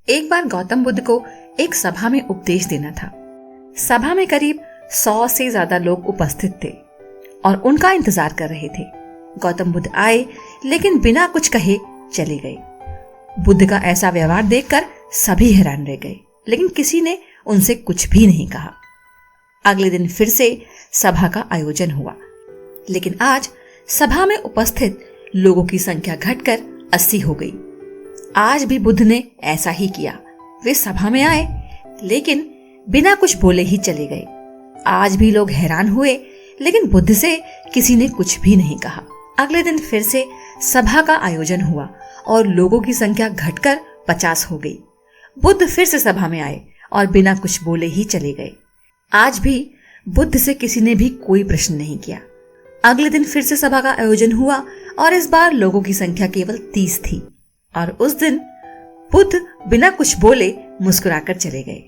एक बार गौतम बुद्ध को एक सभा में उपदेश देना था। सभा में करीब 100 से ज्यादा लोग उपस्थित थे और उनका इंतजार कर रहे थे। गौतम बुद्ध आए लेकिन बिना कुछ कहे चले गए। बुद्ध का ऐसा व्यवहार देखकर सभी हैरान रह गए, लेकिन किसी ने उनसे कुछ भी नहीं कहा। अगले दिन फिर से सभा का आयोजन हुआ, लेकिन आज सभा में उपस्थित लोगों की संख्या घटकर 80 हो गई। आज भी बुद्ध ने ऐसा ही किया। वे सभा में आए लेकिन बिना कुछ बोले ही चले गए। आज भी लोग हैरान हुए, लेकिन बुद्ध से किसी ने कुछ भी नहीं कहा। अगले दिन फिर से सभा का आयोजन हुआ और लोगों की संख्या घटकर 50 हो गई। बुद्ध फिर से सभा में आए और बिना कुछ बोले ही चले गए। आज भी बुद्ध से किसी ने भी कोई प्रश्न नहीं किया। अगले दिन फिर से सभा का आयोजन हुआ और इस बार लोगों की संख्या केवल 30 थी और उस दिन बुद्ध बिना कुछ बोले मुस्कुराकर चले गए।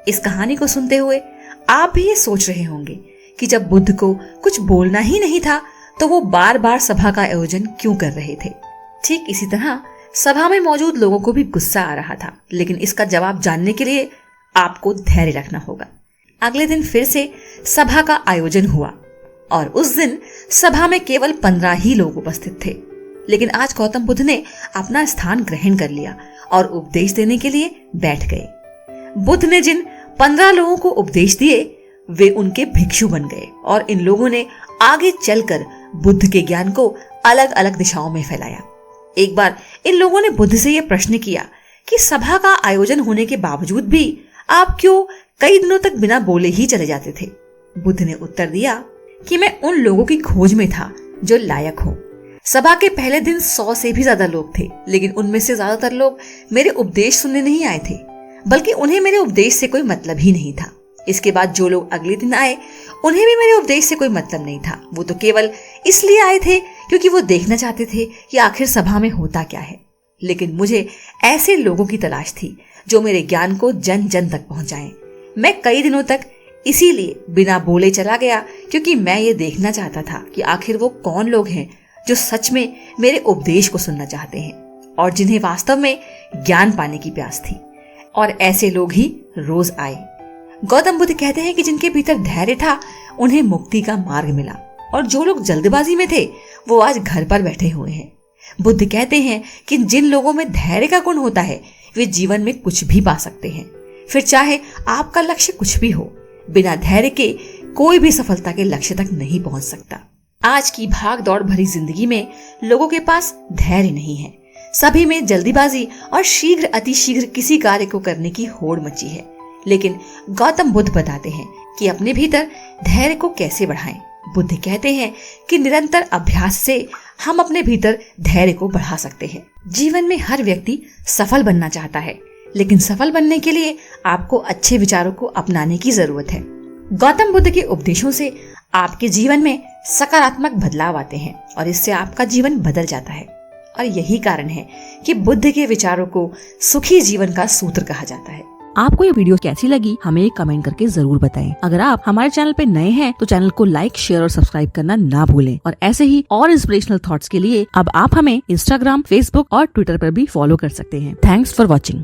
इस कहानी को सुनते हुए आप भी ये सोच रहे होंगे कि जब बुद्ध को कुछ बोलना ही नहीं था तो वो बार बार सभा का आयोजन क्यों कर रहे थे। ठीक इसी तरह सभा में मौजूद लोगों को भी गुस्सा आ रहा था, लेकिन इसका जवाब जानने के लिए आपको धैर्य रखना होगा। अगले दिन फिर से सभा का आयोजन हुआ और उस दिन सभा में केवल 15 ही लोग उपस्थित थे, लेकिन आज गौतम बुद्ध ने अपना स्थान ग्रहण कर लिया और उपदेश देने के लिए बैठ गए। बुद्ध ने जिन 15 लोगों को उपदेश दिए वे उनके भिक्षु बन गए और इन लोगों ने आगे चलकर बुद्ध के ज्ञान को अलग अलग दिशाओं में फैलाया। एक बार इन लोगों ने बुद्ध से यह प्रश्न किया कि सभा का आयोजन होने के बावजूद भी आप क्यों कई दिनों तक बिना बोले ही चले जाते थे। बुद्ध ने उत्तर दिया कि मैं उन लोगों की खोज में था जो लायक हो। सभा के पहले दिन 100 से भी ज्यादा लोग थे, लेकिन उनमें से ज्यादातर लोग मेरे उपदेश सुनने नहीं आए थे, बल्कि उन्हें मेरे उपदेश से कोई मतलब ही नहीं था। इसके बाद जो लोग अगले दिन आए उन्हें भी मेरे उपदेश से कोई मतलब नहीं था। वो तो केवल इसलिए आए थे क्योंकि वो देखना चाहते थे कि आखिर सभा में होता क्या है। लेकिन मुझे ऐसे लोगों की तलाश थी जो मेरे ज्ञान को जन जन तक पहुंचाएं। मैं कई दिनों तक इसीलिए बिना बोले चला गया क्योंकि मैं ये देखना चाहता था कि आखिर वो कौन लोग हैं जो सच में मेरे उपदेश को सुनना चाहते हैं और जिन्हें वास्तव में ज्ञान पाने की प्यास थी। और ऐसे लोग ही रोज आए। गौतम बुद्ध कहते हैं कि जिनके भीतर धैर्य था उन्हें मुक्ति का मार्ग मिला, और जो लोग जल्दबाजी में थे वो आज घर पर बैठे हुए हैं। बुद्ध कहते हैं कि जिन लोगों में धैर्य का गुण होता है वे जीवन में कुछ भी पा सकते हैं, फिर चाहे आपका लक्ष्य कुछ भी हो। बिना धैर्य के कोई भी सफलता के लक्ष्य तक नहीं पहुंच सकता। आज की भाग दौड़ भरी जिंदगी में लोगों के पास धैर्य नहीं है। सभी में जल्दीबाजी और शीघ्र अतिशीघ्र किसी कार्य को करने की होड़ मची है। लेकिन गौतम बुद्ध बताते हैं कि अपने भीतर धैर्य को कैसे बढ़ाएं। बुद्ध कहते हैं कि निरंतर अभ्यास से हम अपने भीतर धैर्य को बढ़ा सकते हैं। जीवन में हर व्यक्ति सफल बनना चाहता है, लेकिन सफल बनने के लिए आपको अच्छे विचारों को अपनाने की जरूरत है। गौतम बुद्ध के उपदेशों से आपके जीवन में सकारात्मक बदलाव आते हैं और इससे आपका जीवन बदल जाता है। और यही कारण है कि बुद्ध के विचारों को सुखी जीवन का सूत्र कहा जाता है। आपको ये वीडियो कैसी लगी हमें एक कमेंट करके जरूर बताएं। अगर आप हमारे चैनल पे नए हैं तो चैनल को लाइक, शेयर और सब्सक्राइब करना ना भूलें। और ऐसे ही और इंस्पिरेशनल थॉट्स के लिए अब आप हमें इंस्टाग्राम, फेसबुक और ट्विटर पर भी फॉलो कर सकते हैं। Thanks for watching.